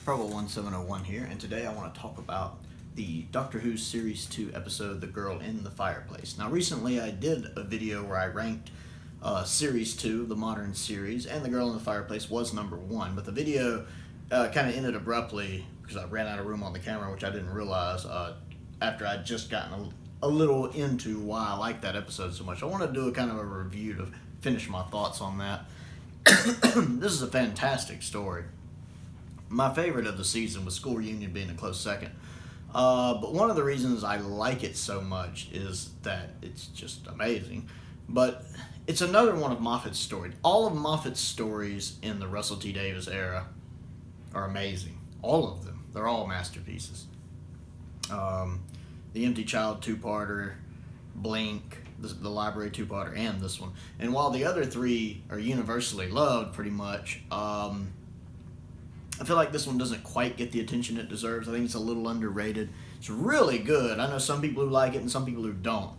Provo 1701 here, and today I want to talk about the Doctor Who Series 2 episode, The Girl in the Fireplace. Now, recently I did a video where I ranked Series 2, the modern series, and The Girl in the Fireplace was number 1, but the video kind of ended abruptly because I ran out of room on the camera, which I didn't realize after I'd just gotten a little into why I like that episode so much. I want to do a kind of a review to finish my thoughts on that. This is a fantastic story. My favorite of the season was School Reunion being a close second. But one of the reasons I like it so much is that it's just amazing. But it's another one of Moffat's stories. All of Moffat's stories in the Russell T Davies era are amazing. All of them. They're all masterpieces. The Empty Child two-parter, Blink, the Library two-parter, and this one. And while the other three are universally loved pretty much, I feel like this one doesn't quite get the attention it deserves. I think it's a little underrated. It's really good. I know some people who like it and some people who don't.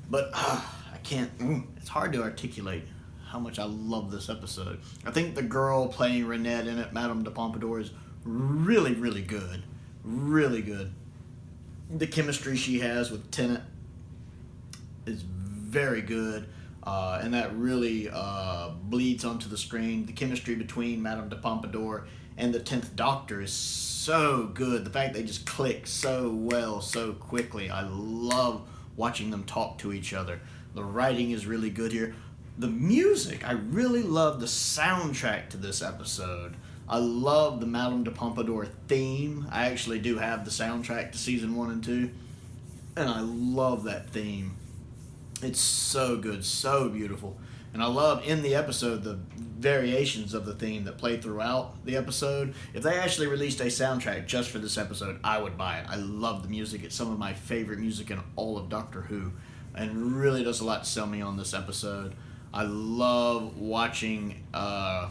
But I can't, it's hard to articulate how much I love this episode. I think the girl playing Renette in it, Madame de Pompadour, is really, really good. Really good. The chemistry she has with Tennant is very good. And that really bleeds onto the screen. The chemistry between Madame de Pompadour and the 10th Doctor is so good. The fact they just click so well, so quickly. I love watching them talk to each other. The writing is really good here. The music, I really love the soundtrack to this episode. I love the Madame de Pompadour theme. I actually do have the soundtrack to season 1 and 2. And I love that theme. It's so good, so beautiful. And I love in the episode the variations of the theme that play throughout the episode. If they actually released a soundtrack just for this episode, I would buy it. I love the music. It's some of my favorite music in all of Doctor Who, and really does a lot to sell me on this episode. I love watching the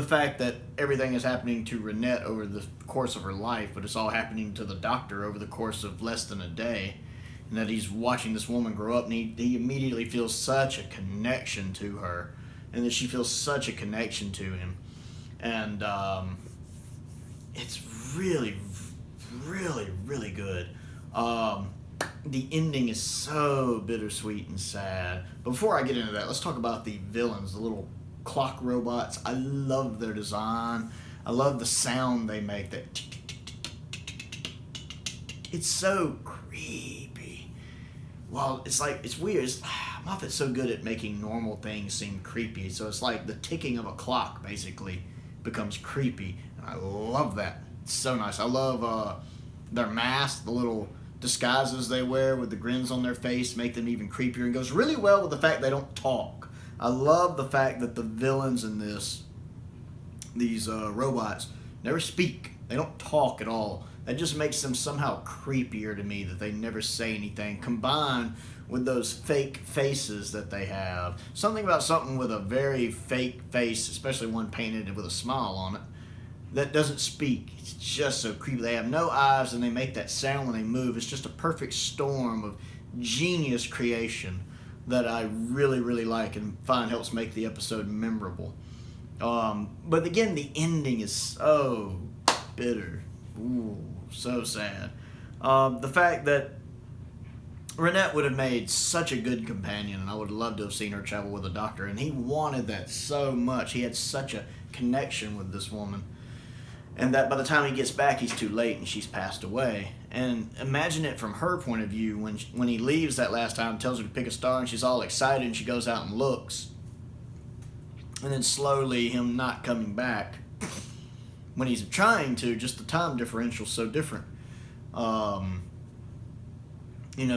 fact that everything is happening to Renette over the course of her life, but it's all happening to the Doctor over the course of less than a day. And that he's watching this woman grow up, and he immediately feels such a connection to her, and that she feels such a connection to him. And it's really, really, really good. The ending is so bittersweet and sad. But before I get into that, let's talk about the villains, the little clock robots. I love their design. I love the sound they make. That it's so creepy. Well, it's weird. Moffat's so good at making normal things seem creepy. So it's like the ticking of a clock basically becomes creepy. And I love that. It's so nice. I love their masks, the little disguises they wear with the grins on their face make them even creepier. And goes really well with the fact they don't talk. I love the fact that the villains in these robots never speak. They don't talk at all. That just makes them somehow creepier to me, that they never say anything, combined with those fake faces that they have. Something about something with a very fake face, especially one painted with a smile on it, that doesn't speak. It's just so creepy. They have no eyes and they make that sound when they move. It's just a perfect storm of genius creation that I really, really like and find helps make the episode memorable. But again, the ending is so bitter. Ooh, so sad. The fact that Renette would have made such a good companion, and I would love to have seen her travel with a Doctor, and he wanted that so much. He had such a connection with this woman, and that by the time he gets back, he's too late and she's passed away. And imagine it from her point of view when he leaves that last time, tells her to pick a star, and she's all excited, and she goes out and looks, and then slowly him not coming back. When he's trying to, just the time differential's so different.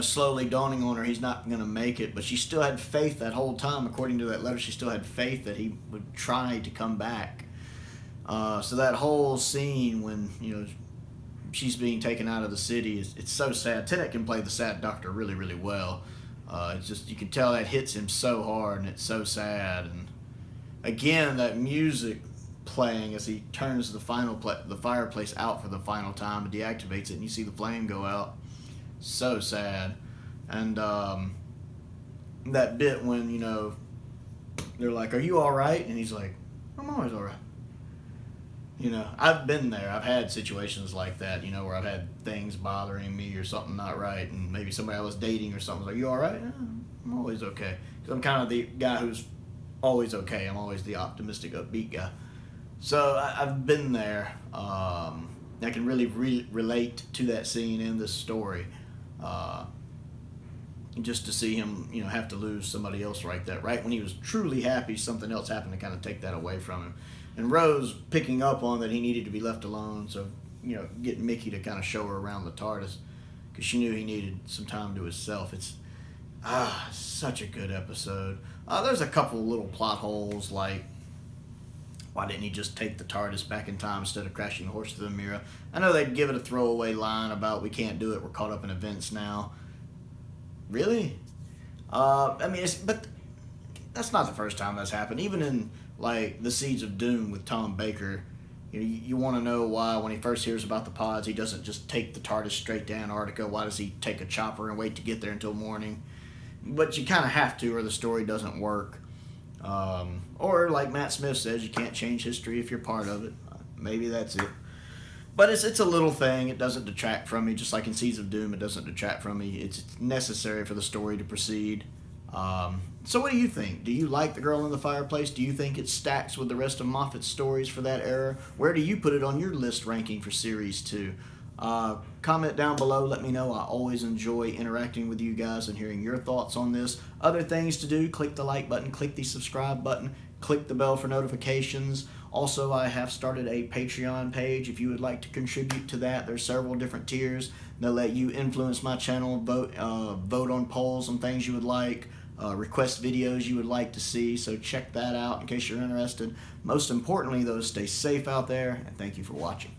Slowly dawning on her he's not going to make it, but she still had faith that whole time. According to that letter, she still had faith that he would try to come back. So that whole scene when, she's being taken out of the city, it's so sad. Tennant can play the sad Doctor really, really well. It's just, you can tell that hits him so hard, and it's so sad. And again, that music playing as he turns the fireplace out for the final time and deactivates it, and you see the flame go out. So sad. And that bit when they're like, "Are you all right?" And he's like, "I'm always all right." I've been there. I've had situations like that, where I've had things bothering me or something not right, and maybe somebody I was dating or something was like, "You all right?" I'm always okay. Because I'm kind of the guy who's always okay. I'm always the optimistic, upbeat guy. So I've been there. I can really relate to that scene in this story. Uh, just to see him, have to lose somebody else right there, right when he was truly happy, something else happened to kind of take that away from him. And Rose picking up on that he needed to be left alone, so getting Mickey to kind of show her around the TARDIS because she knew he needed some time to himself. It's such a good episode. There's a couple little plot holes like why didn't he just take the TARDIS back in time instead of crashing the horse through the mirror? I know they'd give it a throwaway line about we can't do it, we're caught up in events now. Really? But that's not the first time that's happened. Even in like the Seeds of Doom with Tom Baker, you want to know why when he first hears about the pods, he doesn't just take the TARDIS straight to Antarctica. Why does he take a chopper and wait to get there until morning? But you kind of have to, or the story doesn't work. Or like Matt Smith says, you can't change history if you're part of it. Maybe that's it. But it's a little thing. It doesn't detract from me. Just like in Seeds of Doom, it doesn't detract from me. It's necessary for the story to proceed. So what do you think? Do you like The Girl in the Fireplace? Do you think it stacks with the rest of Moffat's stories for that era? Where do you put it on your list ranking for Series 2? Comment down below. Let me know. I always enjoy interacting with you guys and hearing your thoughts on this. Other things to do, click the like button, click the subscribe button, click the bell for notifications. Also, I have started a Patreon page. If you would like to contribute to that, there's several different tiers. They'll let you influence my channel, vote on polls on things you would like, request videos you would like to see. So check that out in case you're interested. Most importantly, though, stay safe out there, and thank you for watching.